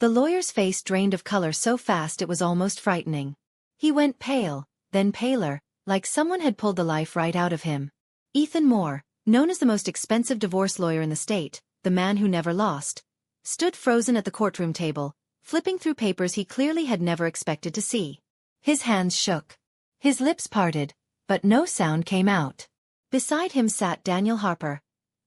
The lawyer's face drained of color so fast it was almost frightening. He went pale, then paler, like someone had pulled the life right out of him. Ethan Moore, known as the most expensive divorce lawyer in the state, the man who never lost, stood frozen at the courtroom table, flipping through papers he clearly had never expected to see. His hands shook. His lips parted, but no sound came out. Beside him sat Daniel Harper,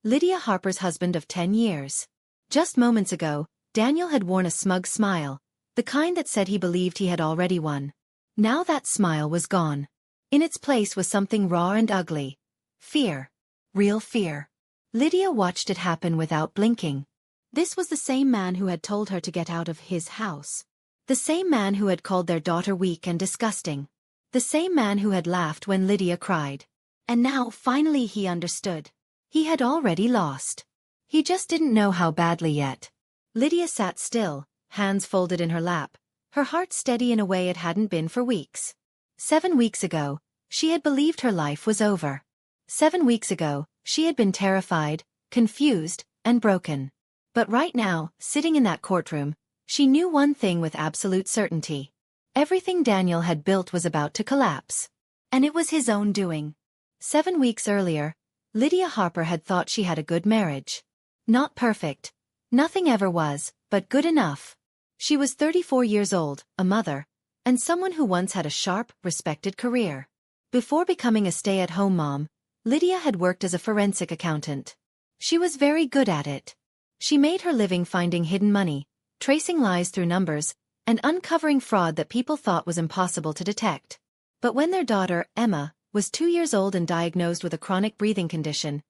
Lydia Harper's husband of 10 years. Just moments ago, Daniel had worn a smug smile, the kind that said he believed he had already won. Now that smile was gone. In its place was something raw and ugly. Fear. Real fear. Lydia watched it happen without blinking. This was the same man who had told her to get out of his house. The same man who had called their daughter weak and disgusting. The same man who had laughed when Lydia cried. And now, finally, he understood. He had already lost. He just didn't know how badly yet. Lydia sat still, hands folded in her lap, her heart steady in a way it hadn't been for weeks. 7 weeks ago, she had believed her life was over. 7 weeks ago, she had been terrified, confused, and broken. But right now, sitting in that courtroom, she knew one thing with absolute certainty. Everything Daniel had built was about to collapse. And it was his own doing. 7 weeks earlier, Lydia Harper had thought she had a good marriage. Not perfect. Nothing ever was, but good enough. She was 34 years old, a mother, and someone who once had a sharp, respected career. Before becoming a stay-at-home mom, Lydia had worked as a forensic accountant. She was very good at it. She made her living finding hidden money, tracing lies through numbers, and uncovering fraud that people thought was impossible to detect. But when their daughter, Emma, was 2 years old and diagnosed with a chronic breathing condition,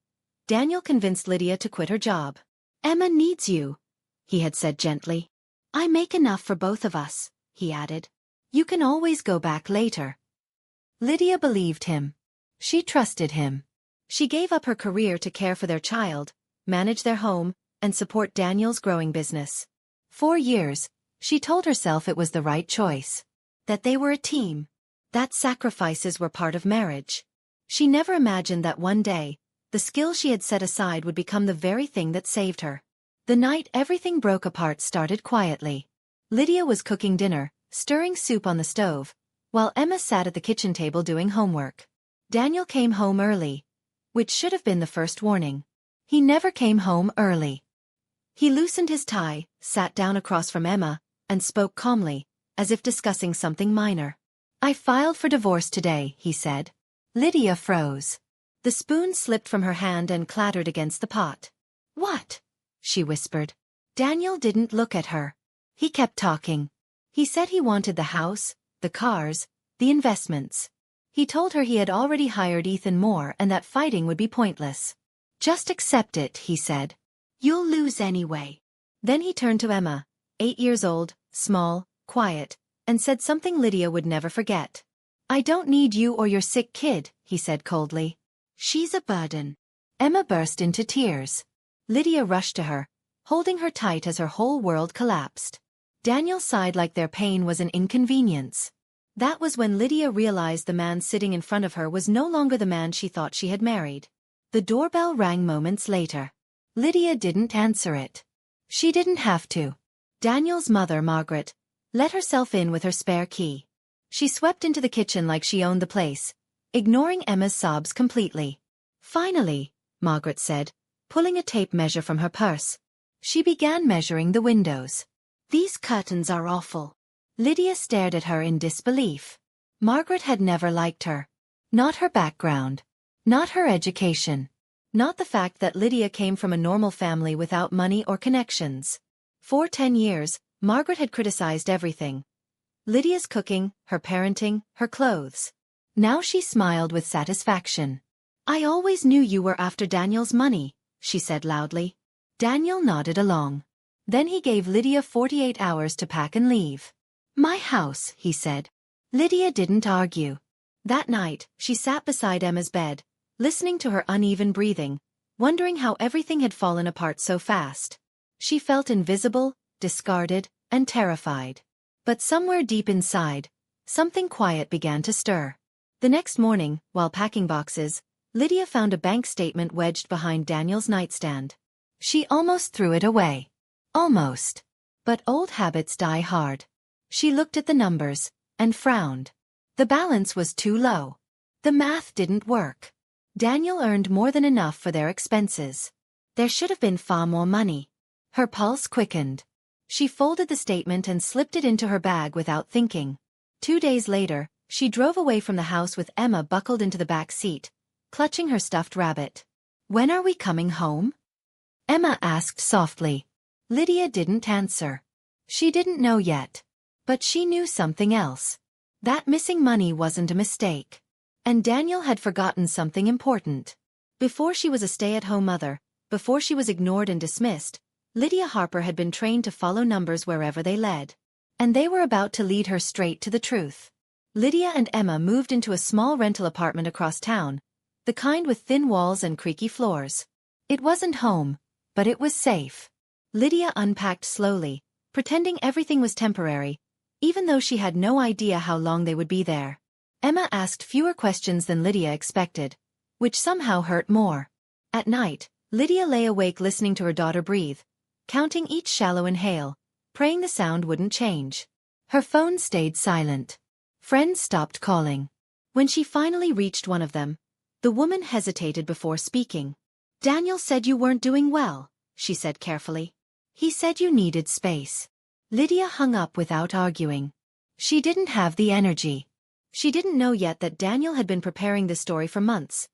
Daniel convinced Lydia to quit her job. "Emma needs you," he had said gently. "I make enough for both of us," he added. "You can always go back later." Lydia believed him. She trusted him. She gave up her career to care for their child, manage their home, and support Daniel's growing business. 4 years, she told herself it was the right choice. That they were a team. That sacrifices were part of marriage. She never imagined that one day, the skill she had set aside would become the very thing that saved her. The night everything broke apart started quietly. Lydia was cooking dinner, stirring soup on the stove, while Emma sat at the kitchen table doing homework. Daniel came home early, which should have been the first warning. He never came home early. He loosened his tie, sat down across from Emma, and spoke calmly, as if discussing something minor. "I filed for divorce today," he said. Lydia froze. The spoon slipped from her hand and clattered against the pot. "What?" she whispered. Daniel didn't look at her. He kept talking. He said he wanted the house, the cars, the investments. He told her he had already hired Ethan Moore and that fighting would be pointless. "Just accept it," he said. "You'll lose anyway." Then he turned to Emma, 8 years old, small, quiet, and said something Lydia would never forget. "I don't need you or your sick kid," he said coldly. "She's a burden." Emma burst into tears. Lydia rushed to her, holding her tight as her whole world collapsed. Daniel sighed like their pain was an inconvenience. That was when Lydia realized the man sitting in front of her was no longer the man she thought she had married. The doorbell rang moments later. Lydia didn't answer it. She didn't have to. Daniel's mother, Margaret, let herself in with her spare key. She swept into the kitchen like she owned the place, ignoring Emma's sobs completely. "Finally," Margaret said, pulling a tape measure from her purse. She began measuring the windows. "These curtains are awful." Lydia stared at her in disbelief. Margaret had never liked her. Not her background. Not her education. Not the fact that Lydia came from a normal family without money or connections. For 10 years, Margaret had criticized everything. Lydia's cooking, her parenting, her clothes. Now she smiled with satisfaction. "I always knew you were after Daniel's money," she said loudly. Daniel nodded along. Then he gave Lydia 48 hours to pack and leave. "My house," he said. Lydia didn't argue. That night, she sat beside Emma's bed, listening to her uneven breathing, wondering how everything had fallen apart so fast. She felt invisible, discarded, and terrified. But somewhere deep inside, something quiet began to stir. The next morning, while packing boxes, Lydia found a bank statement wedged behind Daniel's nightstand. She almost threw it away. Almost. But old habits die hard. She looked at the numbers and frowned. The balance was too low. The math didn't work. Daniel earned more than enough for their expenses. There should have been far more money. Her pulse quickened. She folded the statement and slipped it into her bag without thinking. 2 days later, she drove away from the house with Emma buckled into the back seat, clutching her stuffed rabbit. "When are we coming home?" Emma asked softly. Lydia didn't answer. She didn't know yet. But she knew something else. That missing money wasn't a mistake. And Daniel had forgotten something important. Before she was a stay-at-home mother, before she was ignored and dismissed, Lydia Harper had been trained to follow numbers wherever they led. And they were about to lead her straight to the truth. Lydia and Emma moved into a small rental apartment across town, the kind with thin walls and creaky floors. It wasn't home, but it was safe. Lydia unpacked slowly, pretending everything was temporary, even though she had no idea how long they would be there. Emma asked fewer questions than Lydia expected, which somehow hurt more. At night, Lydia lay awake listening to her daughter breathe, counting each shallow inhale, praying the sound wouldn't change. Her phone stayed silent. Friends stopped calling. When she finally reached one of them, the woman hesitated before speaking. "Daniel said you weren't doing well," she said carefully. "He said you needed space." Lydia hung up without arguing. She didn't have the energy. She didn't know yet that Daniel had been preparing this story for months,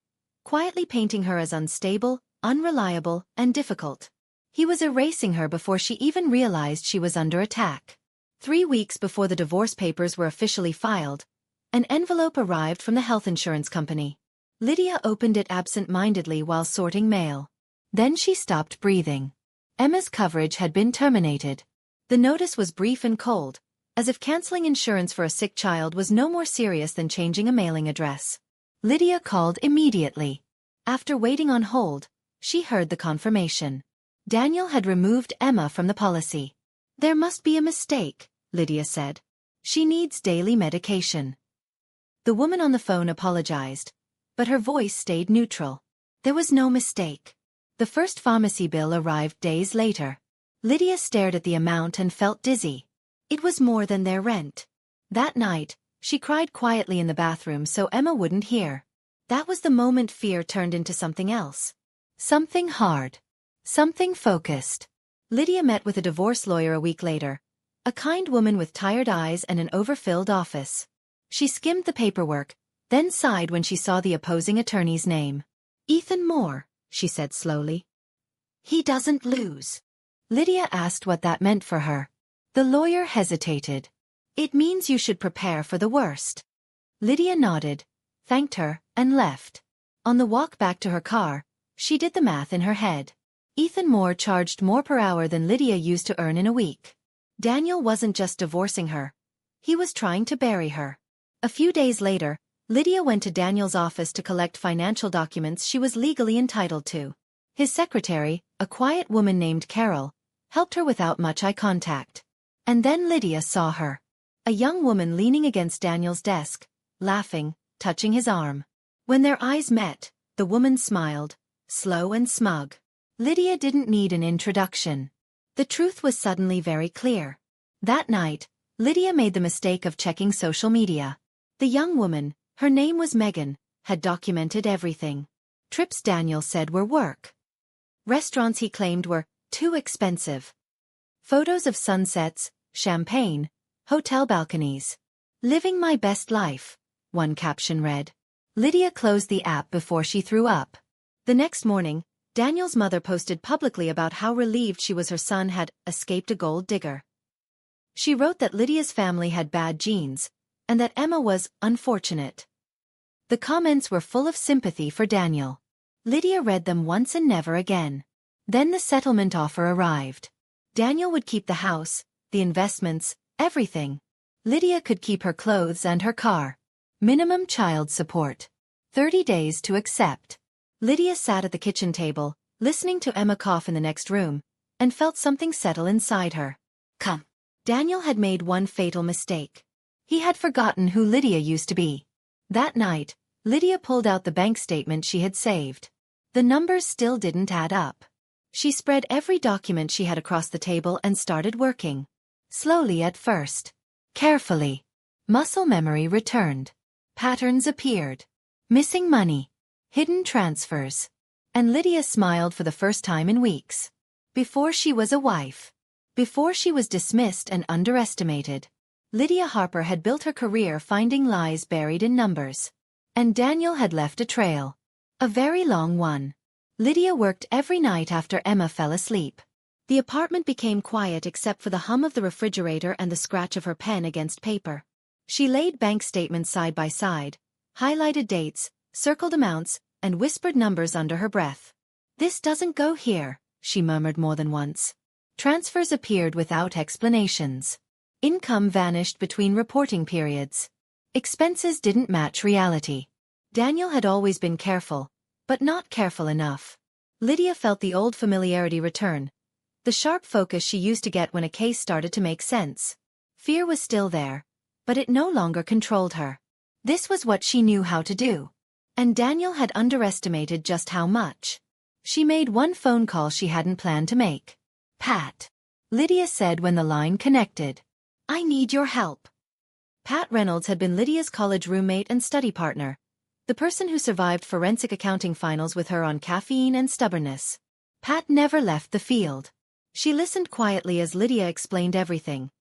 quietly painting her as unstable, unreliable, and difficult. He was erasing her before she even realized she was under attack. 3 weeks before the divorce papers were officially filed, an envelope arrived from the health insurance company. Lydia opened it absent-mindedly while sorting mail. Then she stopped breathing. Emma's coverage had been terminated. The notice was brief and cold, as if canceling insurance for a sick child was no more serious than changing a mailing address. Lydia called immediately. After waiting on hold, she heard the confirmation. Daniel had removed Emma from the policy. "There must be a mistake," Lydia said. "She needs daily medication." The woman on the phone apologized, but her voice stayed neutral. There was no mistake. The first pharmacy bill arrived days later. Lydia stared at the amount and felt dizzy. It was more than their rent. That night, she cried quietly in the bathroom so Emma wouldn't hear. That was the moment fear turned into something else. Something hard. Something focused. Lydia met with a divorce lawyer a week later, a kind woman with tired eyes and an overfilled office. She skimmed the paperwork, then sighed when she saw the opposing attorney's name. "Ethan Moore," she said slowly. "He doesn't lose." Lydia asked what that meant for her. The lawyer hesitated. "It means you should prepare for the worst." Lydia nodded, thanked her, and left. On the walk back to her car, she did the math in her head. Ethan Moore charged more per hour than Lydia used to earn in a week. Daniel wasn't just divorcing her. He was trying to bury her. A few days later, Lydia went to Daniel's office to collect financial documents she was legally entitled to. His secretary, a quiet woman named Carol, helped her without much eye contact. And then Lydia saw her. A young woman leaning against Daniel's desk, laughing, touching his arm. When their eyes met, the woman smiled, slow and smug. Lydia didn't need an introduction. The truth was suddenly very clear. That night, Lydia made the mistake of checking social media. The young woman, her name was Megan, had documented everything. Trips Daniel said were work. Restaurants he claimed were too expensive. Photos of sunsets, champagne, hotel balconies. "Living my best life," one caption read. Lydia closed the app before she threw up. The next morning, Daniel's mother posted publicly about how relieved she was her son had escaped a gold digger. She wrote that Lydia's family had bad genes, and that Emma was unfortunate. The comments were full of sympathy for Daniel. Lydia read them once and never again. Then the settlement offer arrived. Daniel would keep the house, the investments, everything. Lydia could keep her clothes and her car. Minimum child support. 30 days to accept. Lydia sat at the kitchen table, listening to Emma cough in the next room, and felt something settle inside her. Come. Daniel had made one fatal mistake. He had forgotten who Lydia used to be. That night, Lydia pulled out the bank statement she had saved. The numbers still didn't add up. She spread every document she had across the table and started working. Slowly at first. Carefully. Muscle memory returned. Patterns appeared. Missing money. Hidden transfers. And Lydia smiled for the first time in weeks. Before she was a wife. Before she was dismissed and underestimated. Lydia Harper had built her career finding lies buried in numbers. And Daniel had left a trail. A very long one. Lydia worked every night after Emma fell asleep. The apartment became quiet except for the hum of the refrigerator and the scratch of her pen against paper. She laid bank statements side by side, highlighted dates, circled amounts, and whispered numbers under her breath. "This doesn't go here," she murmured more than once. Transfers appeared without explanations. Income vanished between reporting periods. Expenses didn't match reality. Daniel had always been careful, but not careful enough. Lydia felt the old familiarity return, the sharp focus she used to get when a case started to make sense. Fear was still there, but it no longer controlled her. This was what she knew how to do. And Daniel had underestimated just how much. She made one phone call she hadn't planned to make. "Pat," Lydia said when the line connected. "I need your help." Pat Reynolds had been Lydia's college roommate and study partner, the person who survived forensic accounting finals with her on caffeine and stubbornness. Pat never left the field. She listened quietly as Lydia explained everything.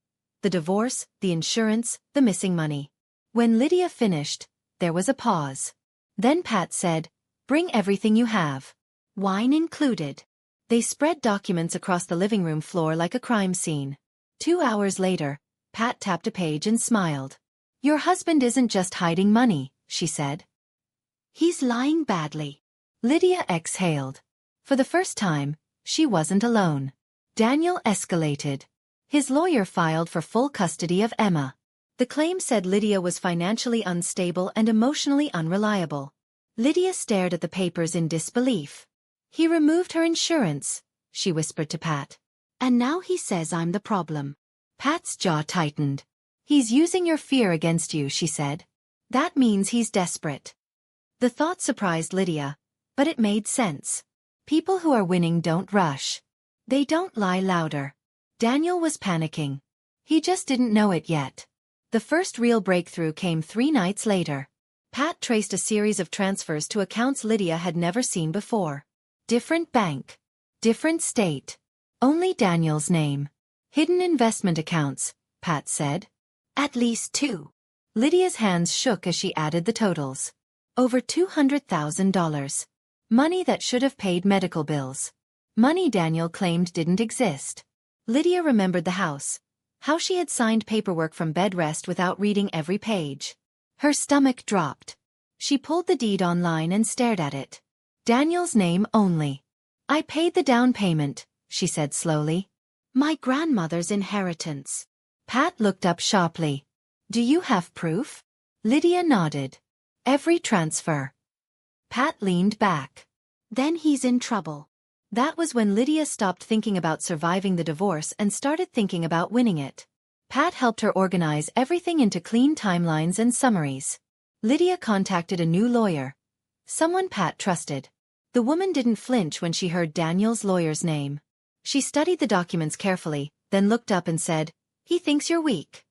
The divorce, the insurance, the missing money. When Lydia finished, there was a pause. Then Pat said, "Bring everything you have. Wine included." They spread documents across the living room floor like a crime scene. 2 hours later, Pat tapped a page and smiled. "Your husband isn't just hiding money," she said. "He's lying badly." Lydia exhaled. For the first time, she wasn't alone. Daniel escalated. His lawyer filed for full custody of Emma. The claim said Lydia was financially unstable and emotionally unreliable. Lydia stared at the papers in disbelief. "He removed her insurance," she whispered to Pat. "And now he says I'm the problem." Pat's jaw tightened. "He's using your fear against you," she said. "That means he's desperate." The thought surprised Lydia, but it made sense. People who are winning don't rush. They don't lie louder. Daniel was panicking. He just didn't know it yet. The first real breakthrough came 3 nights later. Pat traced a series of transfers to accounts Lydia had never seen before. Different bank. Different state. Only Daniel's name. "Hidden investment accounts," Pat said. "At least 2. Lydia's hands shook as she added the totals. Over $200,000. Money that should have paid medical bills. Money Daniel claimed didn't exist. Lydia remembered the house. How she had signed paperwork from bed rest without reading every page. Her stomach dropped. She pulled the deed online and stared at it. Daniel's name only. "I paid the down payment," she said slowly. "My grandmother's inheritance." Pat looked up sharply. "Do you have proof?" Lydia nodded. "Every transfer." Pat leaned back. "Then he's in trouble." That was when Lydia stopped thinking about surviving the divorce and started thinking about winning it. Pat helped her organize everything into clean timelines and summaries. Lydia contacted a new lawyer. Someone Pat trusted. The woman didn't flinch when she heard Daniel's lawyer's name. She studied the documents carefully, then looked up and said, "He thinks you're weak."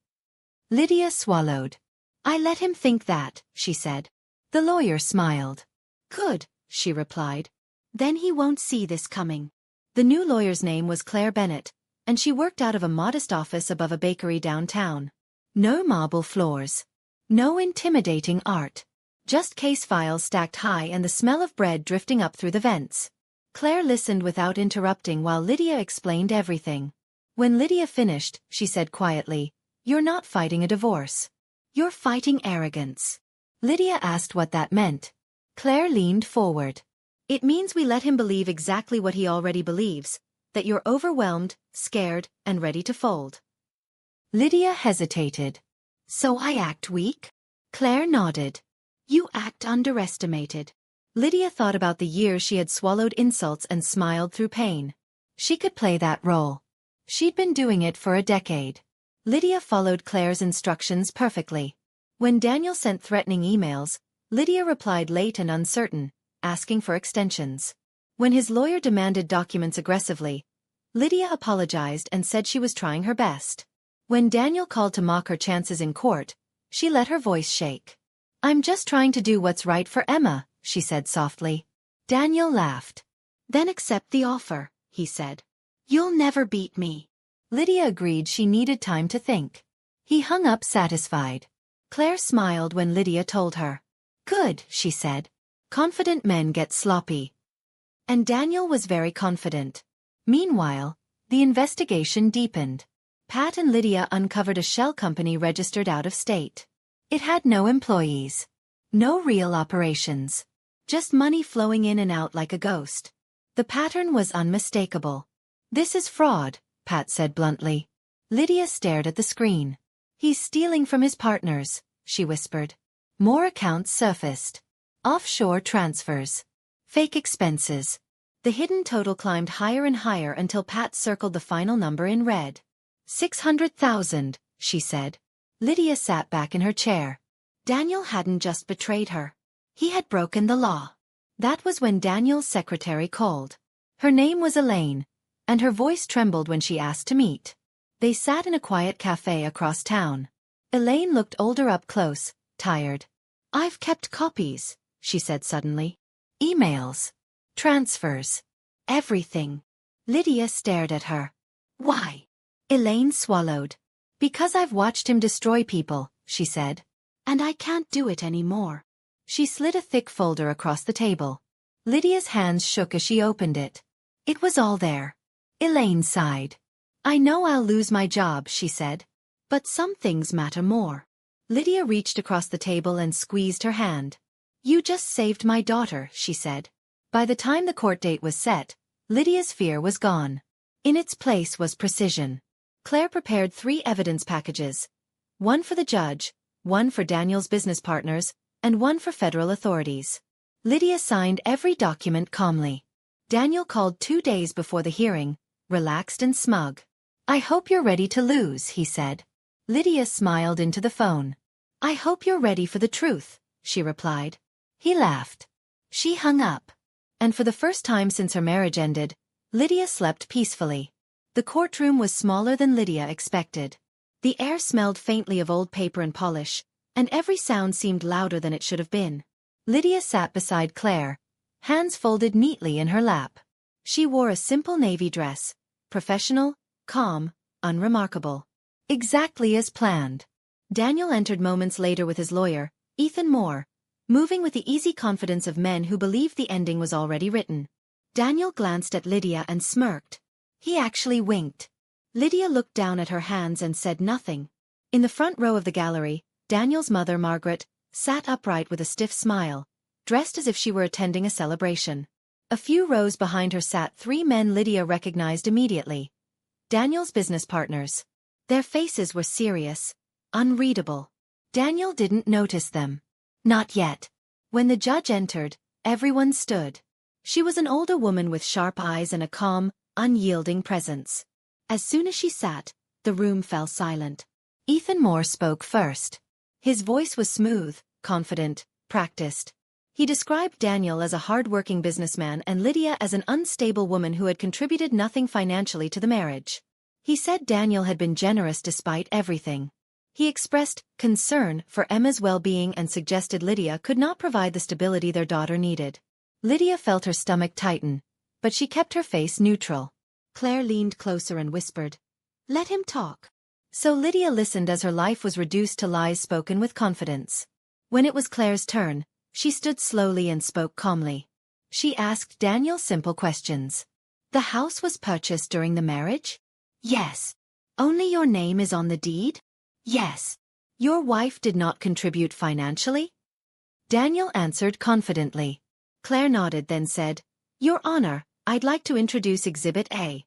Lydia swallowed. "I let him think that," she said. The lawyer smiled. "Good," she replied. "Then he won't see this coming." The new lawyer's name was Claire Bennett, and she worked out of a modest office above a bakery downtown. No marble floors. No intimidating art. Just case files stacked high and the smell of bread drifting up through the vents. Claire listened without interrupting while Lydia explained everything. When Lydia finished, she said quietly, "You're not fighting a divorce. You're fighting arrogance." Lydia asked what that meant. Claire leaned forward. "It means we let him believe exactly what he already believes, that you're overwhelmed, scared, and ready to fold." Lydia hesitated. "So I act weak?" Claire nodded. "You act underestimated." Lydia thought about the years she had swallowed insults and smiled through pain. She could play that role. She'd been doing it for a decade. Lydia followed Claire's instructions perfectly. When Daniel sent threatening emails, Lydia replied late and uncertain, asking for extensions. When his lawyer demanded documents aggressively, Lydia apologized and said she was trying her best. When Daniel called to mock her chances in court, she let her voice shake. "I'm just trying to do what's right for Emma," she said softly. Daniel laughed. "Then accept the offer," he said. "You'll never beat me." Lydia agreed she needed time to think. He hung up satisfied. Claire smiled when Lydia told her. "Good," she said. "Confident men get sloppy." And Daniel was very confident. Meanwhile, the investigation deepened. Pat and Lydia uncovered a shell company registered out of state. It had no employees. No real operations. Just money flowing in and out like a ghost. The pattern was unmistakable. "This is fraud," Pat said bluntly. Lydia stared at the screen. "He's stealing from his partners," she whispered. More accounts surfaced. Offshore transfers. Fake expenses. The hidden total climbed higher and higher until Pat circled the final number in red. 600,000, she said. Lydia sat back in her chair. Daniel hadn't just betrayed her. He had broken the law. That was when Daniel's secretary called. Her name was Elaine, and her voice trembled when she asked to meet. They sat in a quiet cafe across town. Elaine looked older up close, tired. "I've kept copies," she said suddenly. "Emails. Transfers. Everything." Lydia stared at her. "Why?" Elaine swallowed. "Because I've watched him destroy people," she said. "And I can't do it anymore." She slid a thick folder across the table. Lydia's hands shook as she opened it. It was all there. Elaine sighed. "I know I'll lose my job," she said. "But some things matter more." Lydia reached across the table and squeezed her hand. "You just saved my daughter," she said. By the time the court date was set, Lydia's fear was gone. In its place was precision. Claire prepared 3 evidence packages. One for the judge, one for Daniel's business partners, and one for federal authorities. Lydia signed every document calmly. Daniel called 2 days before the hearing, relaxed and smug. "I hope you're ready to lose," he said. Lydia smiled into the phone. "I hope you're ready for the truth," she replied. He laughed. She hung up. And for the first time since her marriage ended, Lydia slept peacefully. The courtroom was smaller than Lydia expected. The air smelled faintly of old paper and polish, and every sound seemed louder than it should have been. Lydia sat beside Claire, hands folded neatly in her lap. She wore a simple navy dress, professional, calm, unremarkable. Exactly as planned. Daniel entered moments later with his lawyer, Ethan Moore, moving with the easy confidence of men who believed the ending was already written. Daniel glanced at Lydia and smirked. He actually winked. Lydia looked down at her hands and said nothing. In the front row of the gallery, Daniel's mother, Margaret, sat upright with a stiff smile, dressed as if she were attending a celebration. A few rows behind her sat 3 men Lydia recognized immediately. Daniel's business partners. Their faces were serious, unreadable. Daniel didn't notice them. Not yet. When the judge entered, everyone stood. She was an older woman with sharp eyes and a calm, unyielding presence. As soon as she sat, the room fell silent. Ethan Moore spoke first. His voice was smooth, confident, practiced. He described Daniel as a hard-working businessman and Lydia as an unstable woman who had contributed nothing financially to the marriage. He said Daniel had been generous despite everything. He expressed concern for Emma's well-being and suggested Lydia could not provide the stability their daughter needed. Lydia felt her stomach tighten, but she kept her face neutral. Claire leaned closer and whispered, "Let him talk." So Lydia listened as her life was reduced to lies spoken with confidence. When it was Claire's turn, she stood slowly and spoke calmly. She asked Daniel simple questions. "The house was purchased during the marriage?" "Yes." "Only your name is on the deed?" "Yes." "Your wife did not contribute financially?" Daniel answered confidently. Claire nodded, then said, "Your Honor, I'd like to introduce Exhibit A."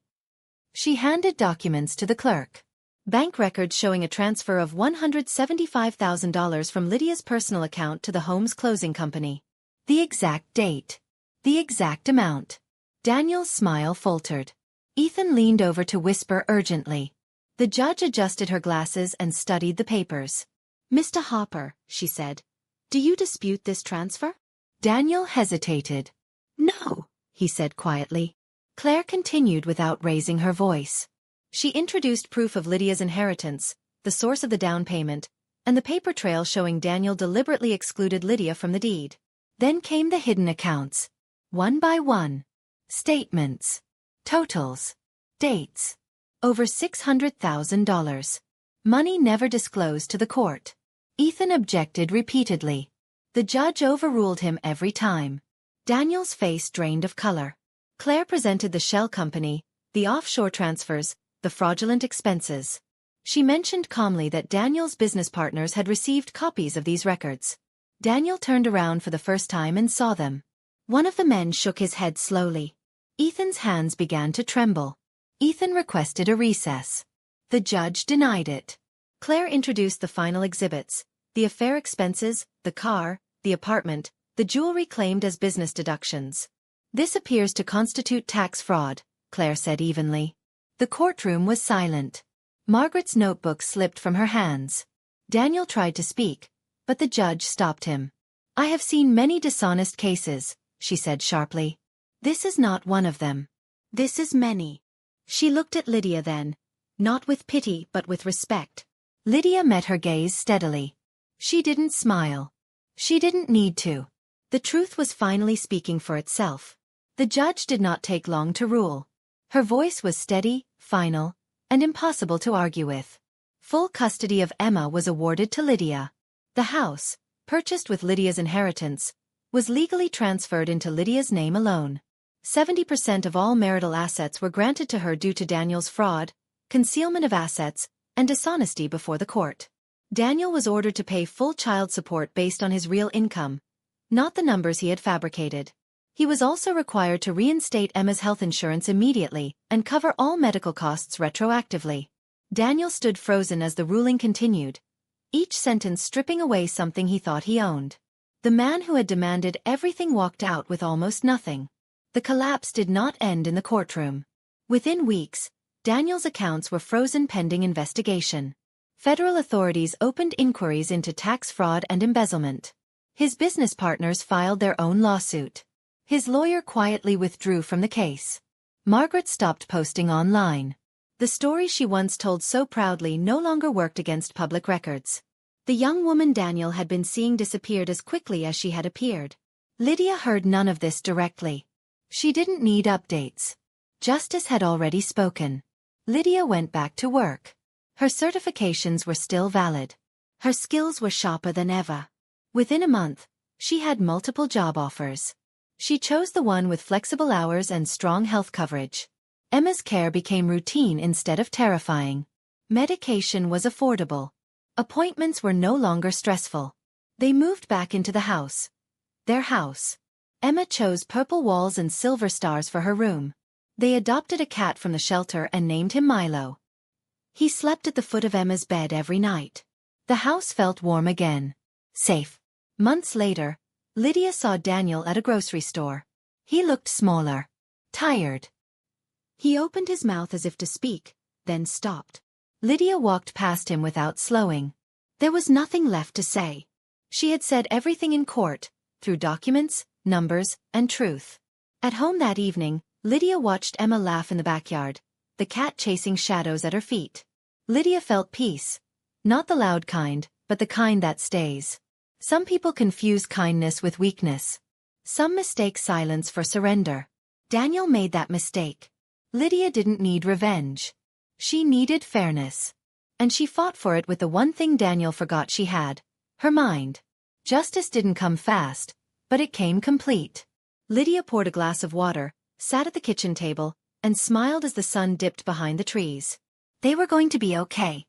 She handed documents to the clerk. Bank records showing a transfer of $175,000 from Lydia's personal account to the home's closing company. The exact date. The exact amount. Daniel's smile faltered. Ethan leaned over to whisper urgently. The judge adjusted her glasses and studied the papers. "Mr. Harper," she said, "do you dispute this transfer?" Daniel hesitated. "No," he said quietly. Claire continued without raising her voice. She introduced proof of Lydia's inheritance, the source of the down payment, and the paper trail showing Daniel deliberately excluded Lydia from the deed. Then came the hidden accounts. One by one. Statements. Totals. Dates. Over $600,000. Money never disclosed to the court. Ethan objected repeatedly. The judge overruled him every time. Daniel's face drained of color. Claire presented the shell company, the offshore transfers, the fraudulent expenses. She mentioned calmly that Daniel's business partners had received copies of these records. Daniel turned around for the first time and saw them. One of the men shook his head slowly. Ethan's hands began to tremble. Ethan requested a recess. The judge denied it. Claire introduced the final exhibits, the affair expenses, the car, the apartment, the jewelry claimed as business deductions. This appears to constitute tax fraud, Claire said evenly. The courtroom was silent. Margaret's notebook slipped from her hands. Daniel tried to speak, but the judge stopped him. I have seen many dishonest cases, she said sharply. This is not one of them. This is many. She looked at Lydia then, not with pity but with respect. Lydia met her gaze steadily. She didn't smile. She didn't need to. The truth was finally speaking for itself. The judge did not take long to rule. Her voice was steady, final, and impossible to argue with. Full custody of Emma was awarded to Lydia. The house, purchased with Lydia's inheritance, was legally transferred into Lydia's name alone. 70% of all marital assets were granted to her due to Daniel's fraud, concealment of assets, and dishonesty before the court. Daniel was ordered to pay full child support based on his real income, not the numbers he had fabricated. He was also required to reinstate Emma's health insurance immediately and cover all medical costs retroactively. Daniel stood frozen as the ruling continued, each sentence stripping away something he thought he owned. The man who had demanded everything walked out with almost nothing. The collapse did not end in the courtroom. Within weeks, Daniel's accounts were frozen pending investigation. Federal authorities opened inquiries into tax fraud and embezzlement. His business partners filed their own lawsuit. His lawyer quietly withdrew from the case. Margaret stopped posting online. The story she once told so proudly no longer worked against public records. The young woman Daniel had been seeing disappeared as quickly as she had appeared. Lydia heard none of this directly. She didn't need updates. Justice had already spoken. Lydia went back to work. Her certifications were still valid. Her skills were sharper than ever. Within a month, she had multiple job offers. She chose the one with flexible hours and strong health coverage. Emma's care became routine instead of terrifying. Medication was affordable. Appointments were no longer stressful. They moved back into the house. Their house. Emma chose purple walls and silver stars for her room. They adopted a cat from the shelter and named him Milo. He slept at the foot of Emma's bed every night. The house felt warm again. Safe. Months later, Lydia saw Daniel at a grocery store. He looked smaller. Tired. He opened his mouth as if to speak, then stopped. Lydia walked past him without slowing. There was nothing left to say. She had said everything in court, through documents, numbers, and truth. At home that evening, Lydia watched Emma laugh in the backyard, the cat chasing shadows at her feet. Lydia felt peace. Not the loud kind, but the kind that stays. Some people confuse kindness with weakness. Some mistake silence for surrender. Daniel made that mistake. Lydia didn't need revenge. She needed fairness. And she fought for it with the one thing Daniel forgot she had, her mind. Justice didn't come fast, but it came complete. Lydia poured a glass of water, sat at the kitchen table, and smiled as the sun dipped behind the trees. They were going to be okay.